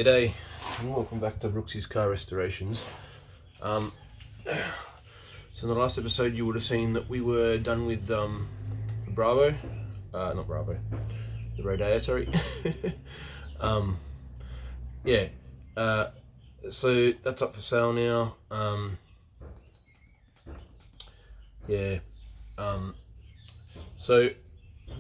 G'day and welcome back to Brooksy's Car Restorations. So in the last episode you would have seen that we were done with the Bravo, not Bravo, the Rodeo, sorry. Yeah, so that's up for sale now. So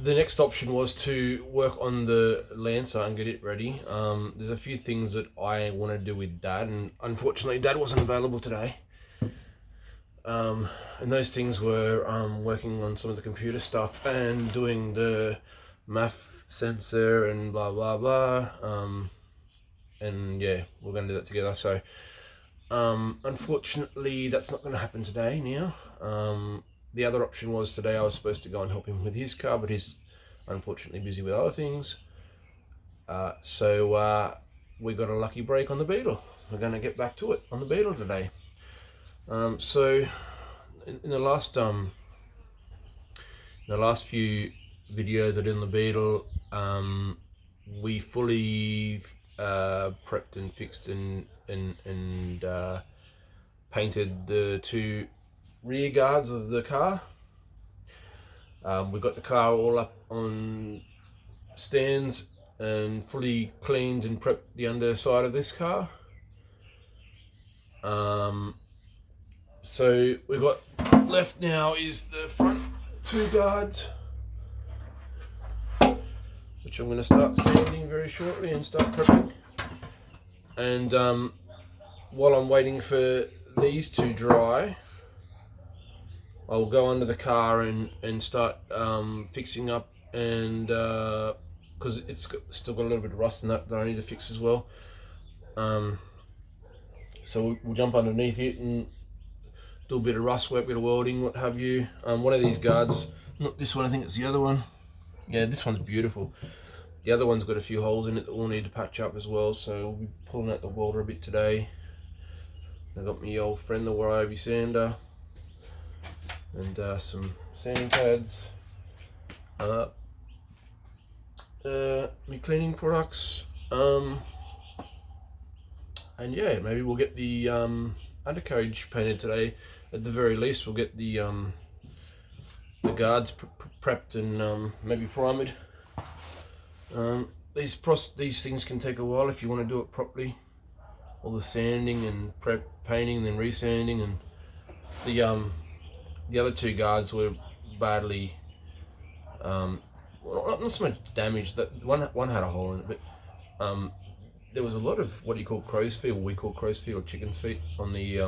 the next option was to work on the Lancer and get it ready. There's a few things that I want to do with Dad, and unfortunately Dad wasn't available today. And those things were working on some of the computer stuff and doing the MAF sensor and blah blah blah. And yeah, we're going to do that together. So unfortunately that's not going to happen today now. The other option was today I was supposed to go and help him with his car, but he's unfortunately busy with other things. So we got a lucky break on the Beetle. We're going to get back to it on the Beetle today. So in the last few videos I did on the Beetle, we fully prepped and fixed and painted the two rear guards of the car. We got the car all up on stands and fully cleaned and prepped the underside of this car. So we've got left now is the front two guards, which I'm going to start sanding very shortly and start prepping. And while I'm waiting for these to dry, I'll go under the car and start fixing up, and because it's still got a little bit of rust in that I need to fix as well. So we'll jump underneath it and do a bit of rust work, bit of welding, what have you. One of these guards, not this one, I think it's the other one. Yeah, this one's beautiful. The other one's got a few holes in it that we'll need to patch up as well, so we'll be pulling out the welder a bit today. I got my old friend the Ryobi sander and some sanding pads, my cleaning products, and yeah, maybe we'll get the undercarriage painted today. At the very least we'll get the guards prepped and maybe primed. These things can take a while if you want to do it properly. All the sanding and prep painting and then resanding, and the other two guards were badly, well, not so much damaged. That one had a hole in it, but there was a lot of what you call crow's feet, or we call crow's feet or chicken feet, on the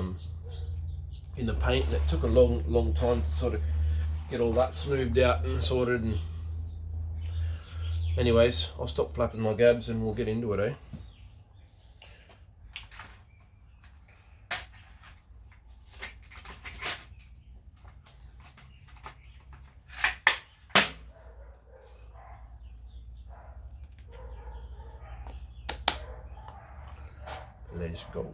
in the paint, and it took a long time to sort of get all that smoothed out and sorted. And anyways, I'll stop flapping my gabs and we'll get into it, eh? Let's go.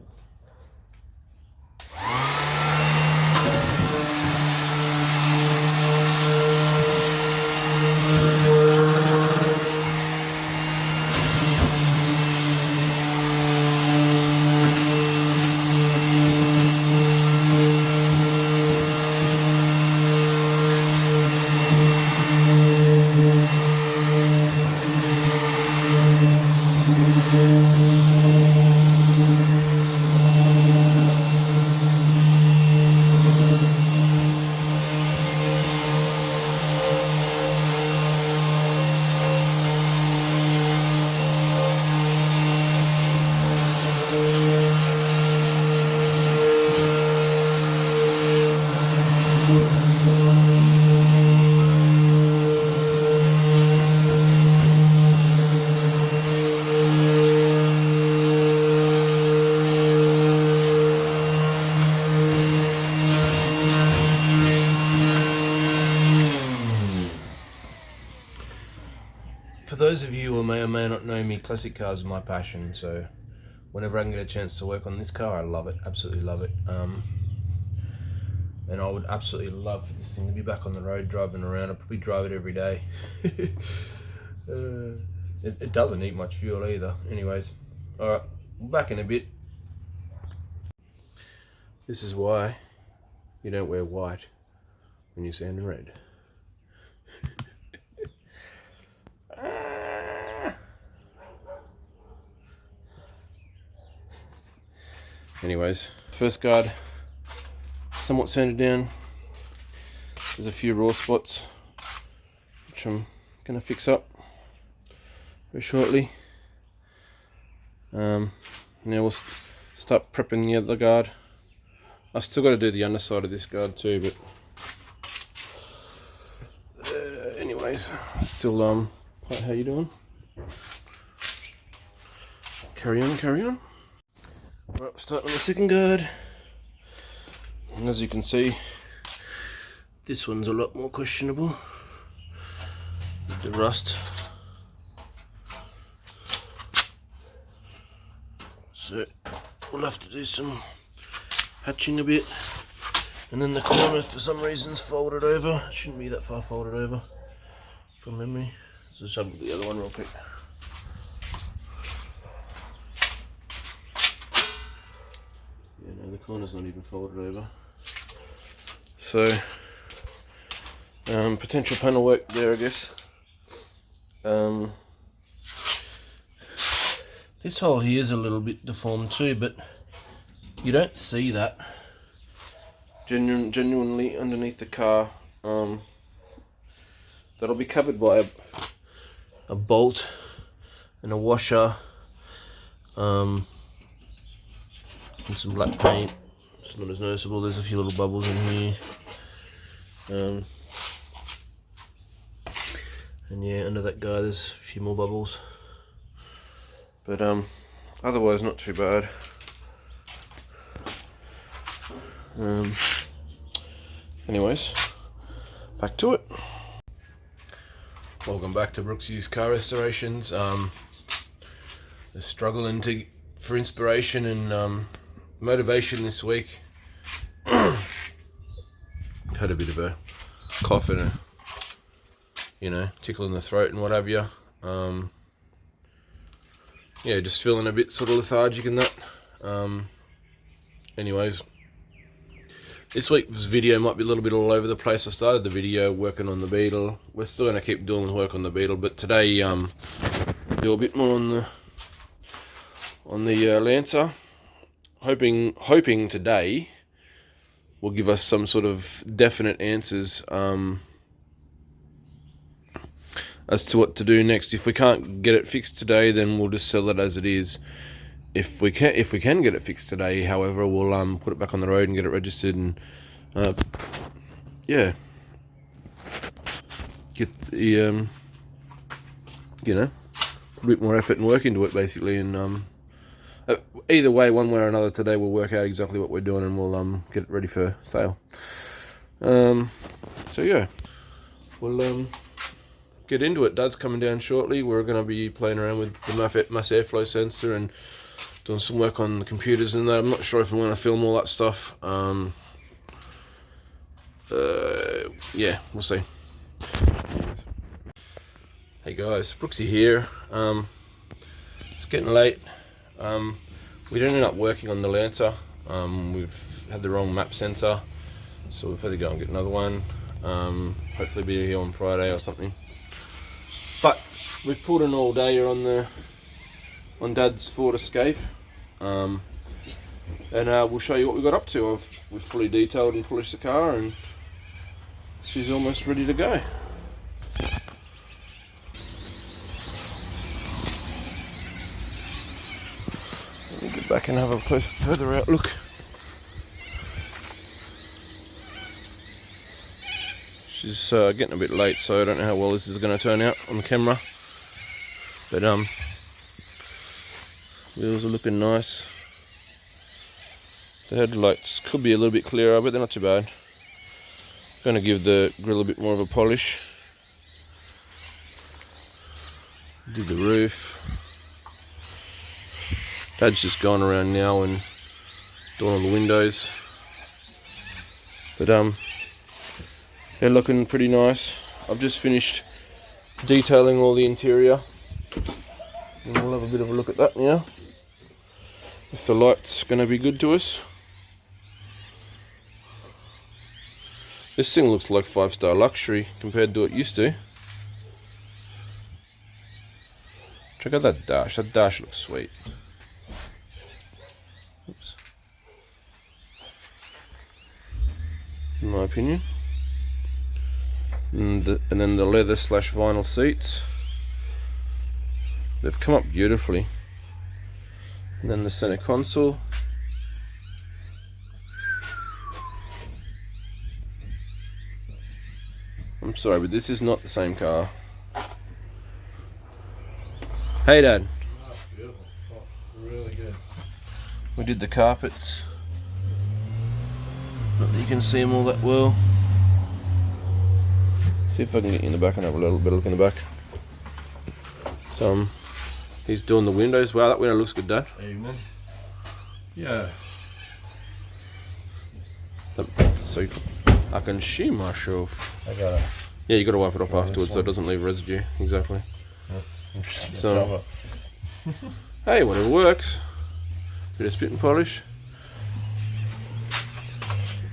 For those of you who may or may not know me, classic cars are my passion, so whenever I can get a chance to work on this car, I love it, absolutely love it. And I would absolutely love for this thing to be back on the road driving around. I'd probably drive it every day. It doesn't eat much fuel either. Anyways, Alright, back in a bit. This is why you don't wear white when you're sanding red. Anyways, first guard somewhat sanded down. There's a few raw spots which I'm gonna fix up very shortly. Now we'll start prepping the other guard. I've still got to do the underside of this guard too, but anyways, still how you doing? Carry on. Right, starting on the second guard, and as you can see, this one's a lot more questionable with the rust. So we'll have to do some hatching a bit, and then the corner for some reason's folded over. It shouldn't be that far folded over from memory. Let's just have a look at the other one real quick. Yeah, no, the corner's not even folded over. So potential panel work there, I guess. This hole here is a little bit deformed too, but you don't see that genuinely underneath the car. That'll be covered by a bolt and a washer, and some black paint. It's not as noticeable. There's a few little bubbles in here, and yeah, under that guy there's a few more bubbles, but otherwise not too bad. Anyways, back to it. Welcome back to Brooksy's Car Restorations. Struggling for inspiration and motivation this week. Had a bit of a cough and a, tickle in the throat and what have you. Yeah, just feeling a bit sort of lethargic and that. Anyways, this week's video might be a little bit all over the place. I started the video working on the Beetle. We're still going to keep doing work on the Beetle, but today do a bit more on the Lancer. Hoping today will give us some sort of definite answers as to what to do next. If we can't get it fixed today, then we'll just sell it as it is. If we can get it fixed today, however, we'll put it back on the road and get it registered, and yeah, get the put a bit more effort and work into it basically. And either way, one way or another, today we'll work out exactly what we're doing, and we'll get it ready for sale. So yeah, we'll get into it. Dad's coming down shortly. We're going to be playing around with the mass airflow sensor and doing some work on the computers and that. I'm not sure if I'm going to film all that stuff. Yeah, we'll see. Hey guys, Brooksy here. It's getting late. We didn't end up working on the Lancer. We've had the wrong map sensor, so we've had to go and get another one. Hopefully be here on Friday or something. But we've pulled an all day on Dad's Ford Escape, and we'll show you what we got up to. We've fully detailed and polished the car, and she's almost ready to go. Let me get back and have a further out look. She's getting a bit late, so I don't know how well this is going to turn out on the camera. But wheels are looking nice. The headlights could be a little bit clearer, but they're not too bad. Going to give the grille a bit more of a polish. Did the roof. Dad's just going around now and doing all the windows. But they're looking pretty nice. I've just finished detailing all the interior, and we'll have a bit of a look at that now. if the light's going to be good to us. This thing looks like 5-star luxury compared to what it used to. Check out that dash. That dash looks sweet. Oops. In my opinion. And then the leather / vinyl seats. They've come up beautifully. And then the center console. I'm sorry, but this is not the same car. Hey, Dad. Oh, beautiful. Oh, really good. We did the carpets. Not that you can see them all that well. See if I can get you in the back and have a little bit of look in the back. So he's doing the windows. Wow, that window looks good, Dad. Evening. Yeah. So I can see myself. I got it. Yeah, you got to wipe it off Yeah, afterwards this so it one. doesn't leave residue. Exactly. Yeah. So hey, whatever works. Bit of spit and polish.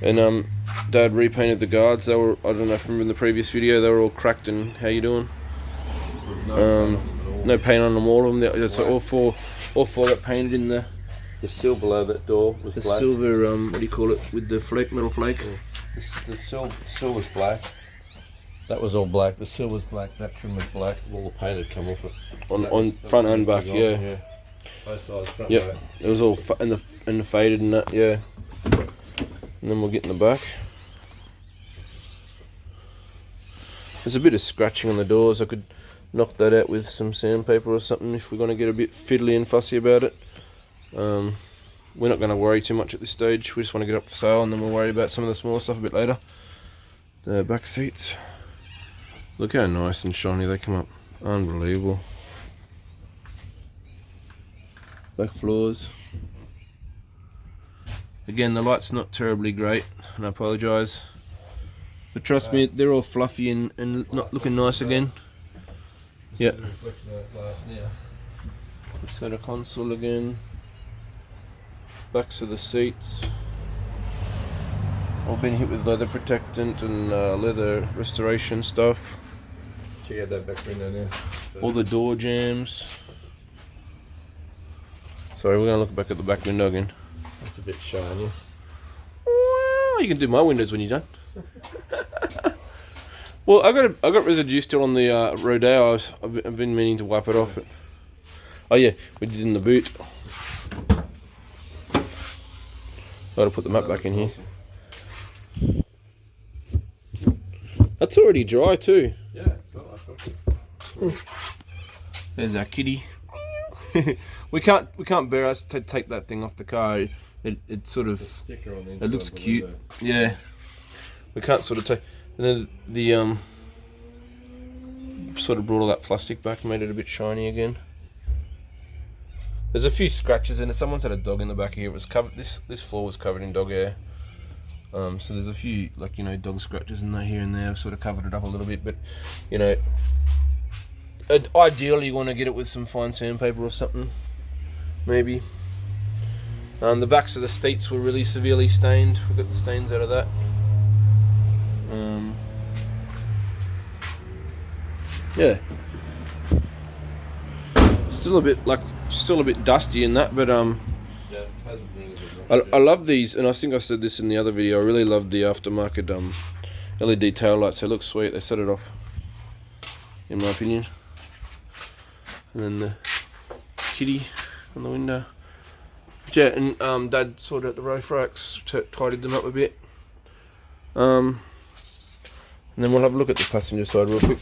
And Dad repainted the guards. They were, I don't know if you remember in the previous video, they were all cracked. And how you doing? No paint on them, all of them. So all four got painted in the sill below that door was black. silver. What do you call it? With the flake, metal flake. Yeah. The sill was black. That was all black. The sill was black. That trim was black. All the paint had come off it. On front and back, yeah. Both sides, front Yep. and back. It was all in the faded and that, yeah. And then we'll get in the back. There's a bit of scratching on the doors. I could knock that out with some sandpaper or something if we're going to get a bit fiddly and fussy about it. We're not going to worry too much at this stage. We just want to get up for sale and then we'll worry about some of the smaller stuff a bit later. The back seats. Look how nice and shiny they come up. Unbelievable. Back floors. Again, the light's not terribly great, and I apologise. But trust me, they're all fluffy and not looking nice again. Yeah. The center console again. Backs of the seats. All been hit with leather protectant and leather restoration stuff. Check out that back window now. All the door jambs. Sorry, we're gonna look back at the back window again. It's a bit shiny. Well, you can do my windows when you're done. Well, I got residue still on the Rodeo. I've been meaning to wipe it off. But, oh yeah, we did in the boot. Got to put the map back in here. That's already dry too. Yeah. There's our kitty. we can't bear us to take that thing off the car. It sort of Sticker on the it looks inside of the cute. window. Yeah, we can't sort of take. And then the sort of brought all that plastic back, made it a bit shiny again. There's a few scratches in it. Someone's had a dog in the back here. It was covered. This floor was covered in dog hair. So there's a few, like, you know, dog scratches and that here and there. I've sort of covered it up a little bit, but you know, ideally you want to get it with some fine sandpaper or something, maybe. The backs of the seats were really severely stained. We got the stains out of that. Yeah, still a bit dusty in that, but Yeah, it hasn't really been I love these, and I think I said this in the other video. I really love the aftermarket LED tail lights. They look sweet. They set it off, in my opinion. And then the kitty on the window. But yeah, and Dad sorted out the roof racks, tidied them up a bit. And then we'll have a look at the passenger side real quick.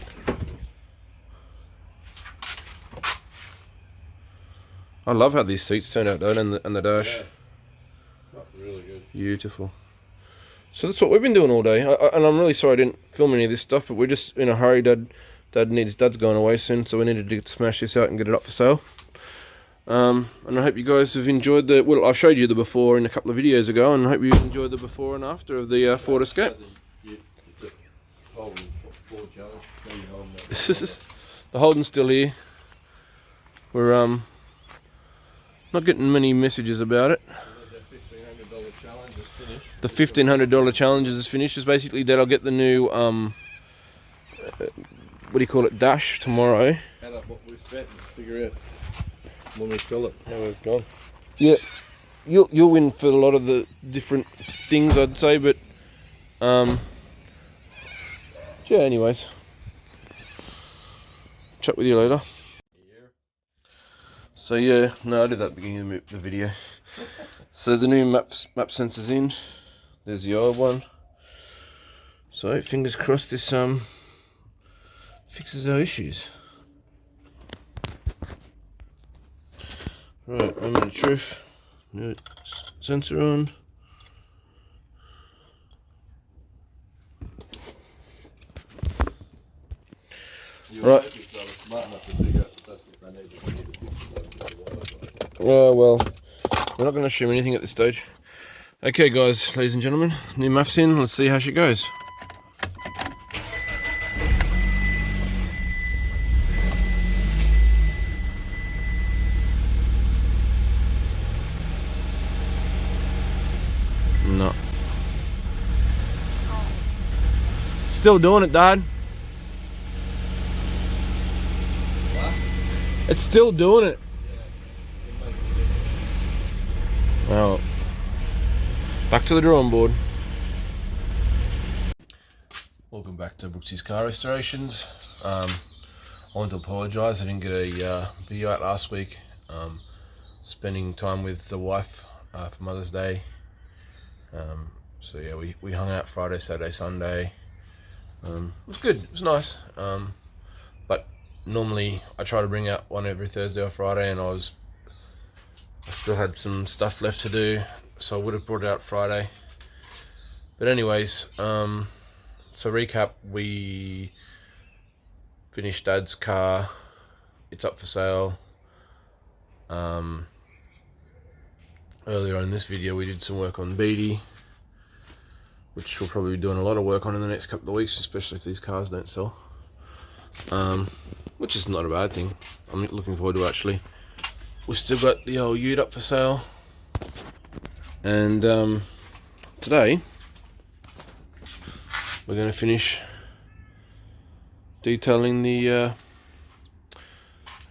I love how these seats turn out, though, and the dash. Yeah. Not really good. Beautiful. So that's what we've been doing all day. And I'm really sorry I didn't film any of this stuff, but we're just in a hurry. Dad's going away soon, so we needed to smash this out and get it up for sale. And I hope you guys have enjoyed well, I showed you the before in a couple of videos ago, and I hope you enjoyed the before and after of the Ford Escape. The Holden's still here. We're Not getting many messages about it. $1,500 challenge is finished. The $1,500 challenge is finished. It's basically that I'll get the new what do you call it, dash tomorrow. Add up what we've spent and figure out when we sell it how we've gone. Yeah, you'll win for a lot of the different things, I'd say, but yeah. Anyways, chat with you later. So yeah, no, I did that at the beginning of the video. So the new map sensor's in. There's the old one. So fingers crossed this fixes our issues. Right, moment of truth. New sensor on. Right. Well, we're not going to assume anything at this stage. Okay, guys, ladies and gentlemen, new MAF's in. Let's see how she goes. No. Still doing it, Dad. What? It's still doing it. Well, back to the drawing board. Welcome back to Brooksy's Car Restorations. I want to apologise, I didn't get a video out last week. Spending time with the wife for Mother's Day. So yeah, we hung out Friday, Saturday, Sunday. It was good, it was nice. But normally I try to bring out one every Thursday or Friday, and I still had some stuff left to do, so I would have brought it out Friday. But anyways, so recap, we finished Dad's car. It's up for sale. Earlier on in this video we did some work on Beatty, which we'll probably be doing a lot of work on in the next couple of weeks, especially if these cars don't sell. Which is not a bad thing. I'm looking forward to it, actually. We've still got the old ute up for sale, and today we're going to finish detailing the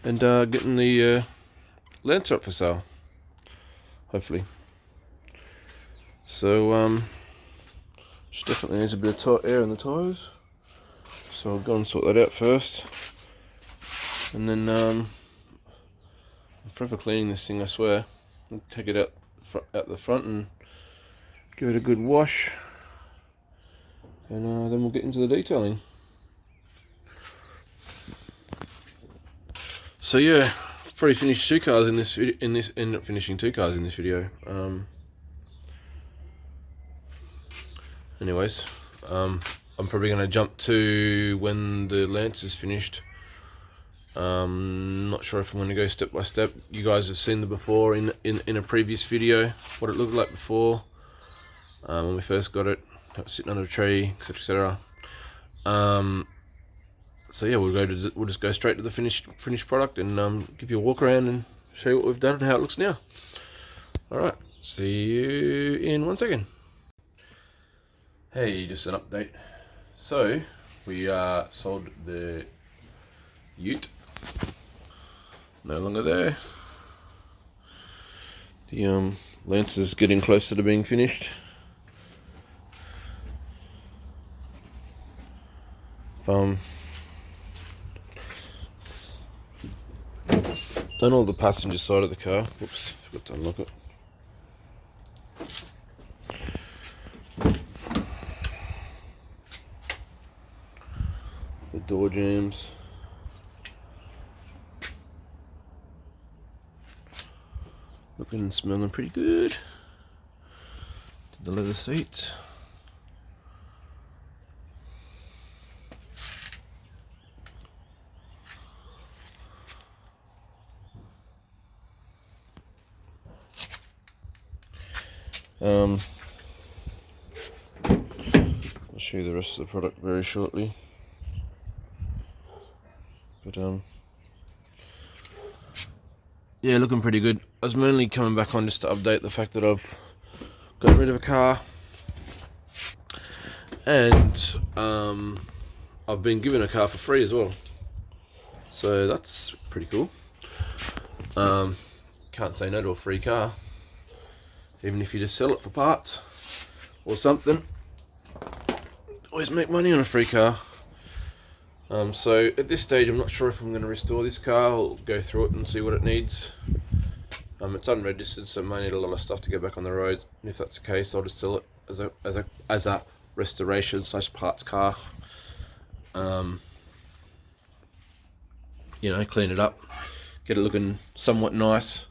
and getting the Lancer up for sale, hopefully. So she definitely needs a bit of air in the tyres, so I'll go and sort that out first, and then I'm forever cleaning this thing, I swear. I'll take it out the front and give it a good wash, and then we'll get into the detailing. So yeah, I've probably finished 2 cars in this video. End up finishing 2 cars in this video. Anyways, I'm probably going to jump to when the Lance is finished. Not sure if I'm going to go step by step. You guys have seen the before in a previous video, what it looked like before, when we first got it. It was sitting under a tree, etc., etc. So yeah, we'll just go straight to the finished product and give you a walk around and show you what we've done and how it looks now. All right, see you in 1 second. Hey, just an update. So we sold the ute. No longer there. The Lance is getting closer to being finished. Done all the passenger side of the car. Whoops, forgot to unlock it. The door jambs. Looking and smelling pretty good. Did the leather seats. I'll show you the rest of the product very shortly. But yeah, looking pretty good. I was mainly coming back on just to update the fact that I've got rid of a car, and I've been given a car for free as well, so that's pretty cool. Can't say no to a free car, even if you just sell it for parts or something. Always make money on a free car. So at this stage, I'm not sure if I'm going to restore this car. I'll go through it and see what it needs. It's unregistered, so it may need a lot of stuff to get back on the roads. And if that's the case, I'll just sell it as a restoration / parts car. You know, clean it up, get it looking somewhat nice,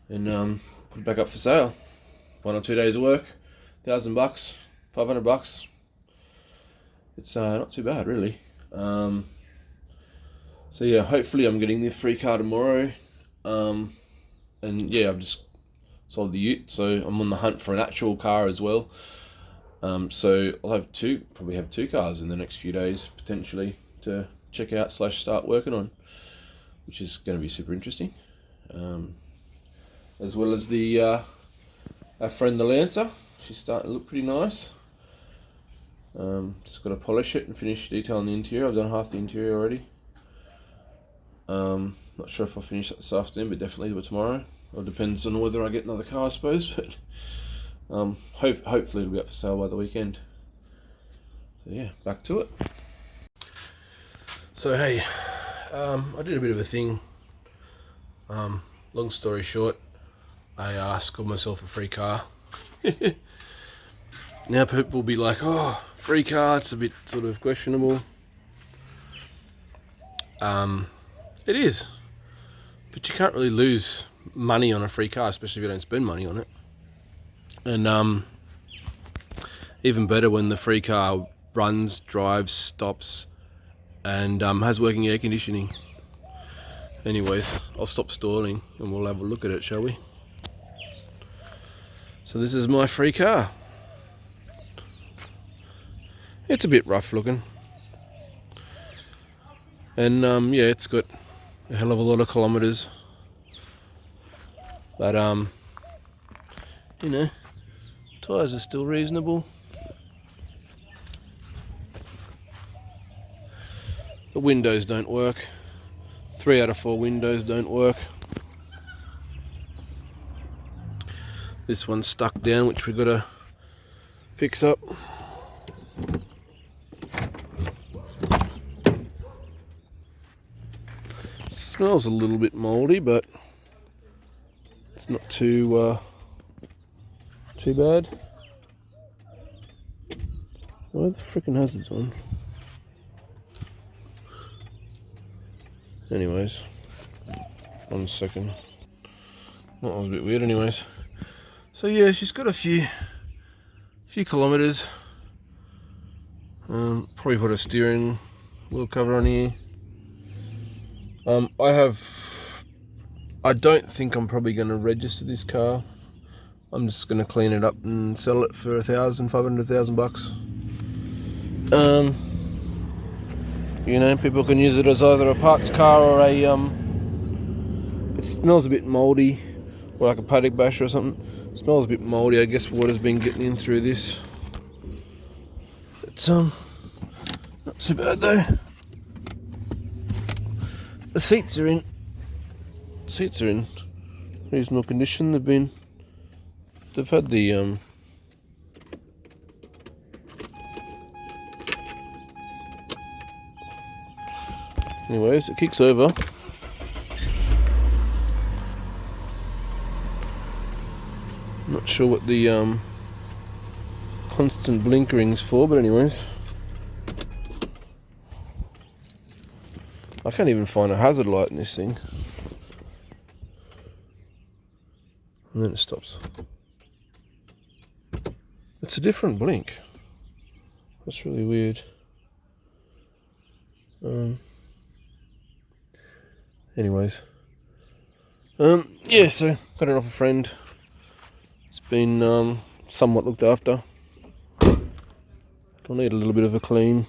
and put it back up for sale. 1 or 2 days of work, $1,000, $500. It's not too bad, really. So yeah, hopefully I'm getting the free car tomorrow. And yeah, I've just sold the ute, so I'm on the hunt for an actual car as well. So I'll probably have two cars in the next few days potentially to check out / start working on, which is going to be super interesting. As well as the our friend the Lancer, she's starting to look pretty nice. Just got to polish it and finish detailing the interior. I've done half the interior already. Not sure if I'll finish that this afternoon, but definitely do it tomorrow. It depends on whether I get another car, I suppose. But hopefully it'll be up for sale by the weekend. So yeah, back to it. So hey, I did a bit of a thing. Long story short, I scored myself a free car. Now people will be like, oh, free car, it's a bit sort of questionable. It is, but you can't really lose money on a free car, especially if you don't spend money on it. And even better when the free car runs, drives, stops, and has working air conditioning. Anyways, I'll stop stalling and we'll have a look at it, shall we? So this is my free car. It's a bit rough looking, and yeah, it's got a hell of a lot of kilometers, but you know, tyres are still reasonable. The windows don't work. 3 out of 4 windows don't work. This one's stuck down, which we've got to fix up. Smells a little bit mouldy, but it's not too bad. Why are the frickin' hazards on? Anyways, 1 second. That was a bit weird. Anyways, so yeah, she's got a few kilometers. Probably put a steering wheel cover on here. I don't think I'm probably going to register this car. I'm just going to clean it up and sell it for $500,000. You know, people can use it as either a parts car or a it smells a bit mouldy, or like a paddock basher or something. It smells a bit mouldy. I guess water's been getting in through this. It's not too bad though. The seats are in reasonable condition. They've had the anyways, it kicks over. Not sure what the constant blinkering's for, but anyways. I can't even find a hazard light in this thing. And then it stops. It's a different blink. That's really weird. Anyways. Yeah, so got it off a friend. It's been somewhat looked after. I'll need a little bit of a clean.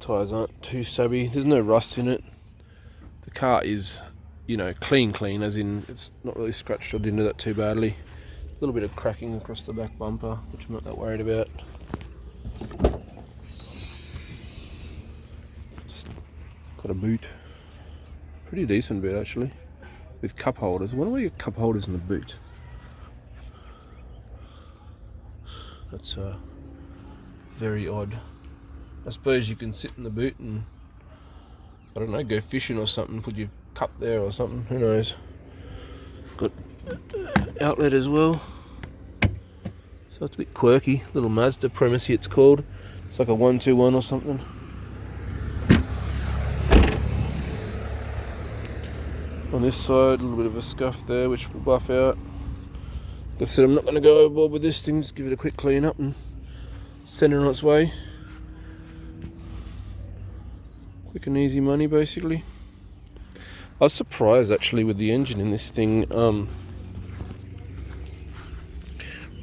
Tyres aren't too sabby. There's no rust in it. car is, you know, clean, as in it's not really scratched or didn't do that too badly. A little bit of cracking across the back bumper, which I'm not that worried about. Got a boot, pretty decent boot actually, with cup holders. I wonder why you get cup holders in the boot. That's very odd. I suppose you can sit in the boot and, I don't know, go fishing or something, put your cup there or something, who knows. Got outlet as well, so it's a bit quirky. Little Mazda Primacy it's called. It's like a 121 or something. On this side, a little bit of a scuff there, which we'll buff out. Like I said, I'm not going to go overboard with this thing, just give it a quick clean up and send it on its way. Quick and easy money, basically. I was surprised actually with the engine in this thing. I'm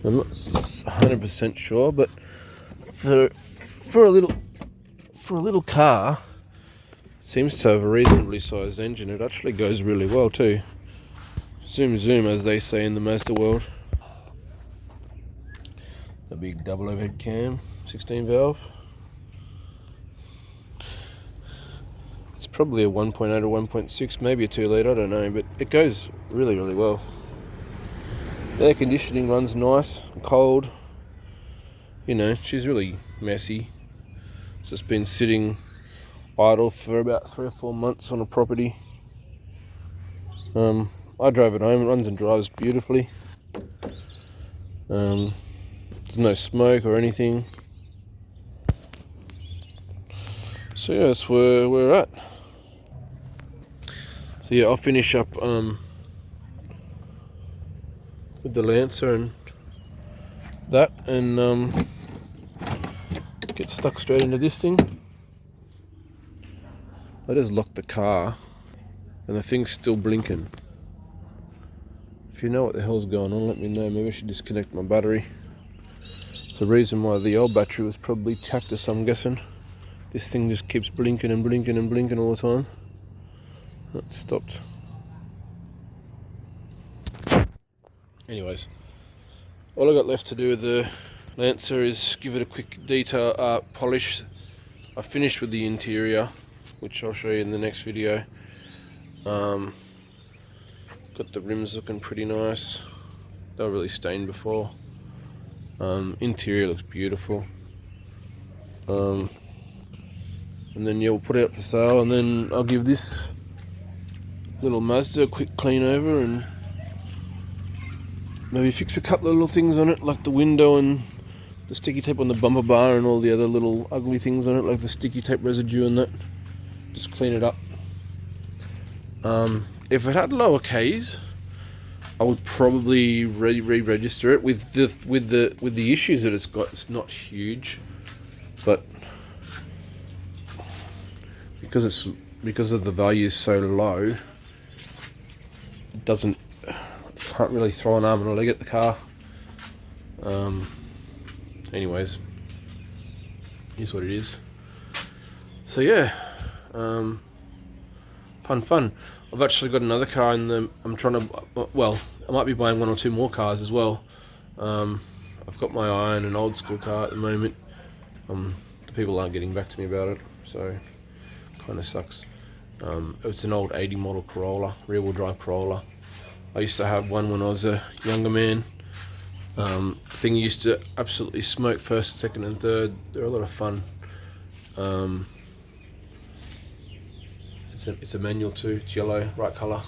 not 100% sure, but for a little car, it seems to have a reasonably sized engine. It actually goes really well too. Zoom zoom, as they say in the Mazda world. A big double overhead cam, 16 valve. It's probably a 1.8 or 1.6, maybe a 2 litre, I don't know, but it goes really, really well. The air conditioning runs nice, cold. You know, she's really messy. It's just been sitting idle for about 3 or 4 months on a property. I drove it home, it runs and drives beautifully. There's no smoke or anything. So yeah, that's where we're at. So yeah, I'll finish up with the Lancer and that, and get stuck straight into this thing. I just locked the car and the thing's still blinking. If you know what the hell's going on, let me know. Maybe I should disconnect my battery. The reason why the old battery was probably cactus, I'm guessing. This thing just keeps blinking and blinking and blinking all the time. That stopped. Anyways, all I got left to do with the Lancer is give it a quick detail polish. I finished with the interior, which I'll show you in the next video. Got the rims looking pretty nice. They were really stained before. Interior looks beautiful. And then yeah, we'll put it up for sale, and then I'll give this little Mazda a quick clean over and maybe fix a couple of little things on it, like the window and the sticky tape on the bumper bar and all the other little ugly things on it, like the sticky tape residue and that. Just clean it up. If it had lower Ks, I would probably re-register it with the issues that it's got. It's not huge, but because of the value is so low, it can't really throw an arm and a leg at the car. Anyways, here's what it is. So yeah, fun. I've actually got another car in the, I'm trying to, well, I might be buying 1 or 2 more cars as well. I've got my eye on an old school car at the moment. The people aren't getting back to me about it, so kind of sucks. It's an old 80 model Corolla, rear wheel drive Corolla. I used to have one when I was a younger man. The thing used to absolutely smoke first, second and third. They're a lot of fun. It's a manual too, it's yellow, right colour.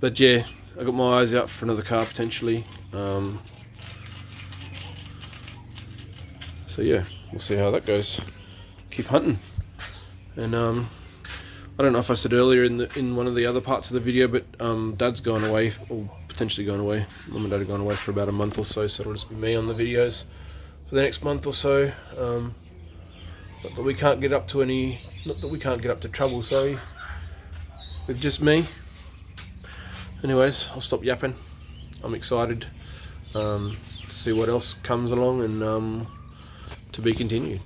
But yeah, I got my eyes out for another car potentially. So yeah, we'll see how that goes. Keep hunting. And I don't know if I said earlier in one of the other parts of the video, but Dad's going away, or potentially going away. Mum and Dad are going away for about a month or so, so it'll just be me on the videos for the next month or so. Not that we can't get up to trouble, sorry, with just me. Anyways, I'll stop yapping. I'm excited to see what else comes along, and to be continued.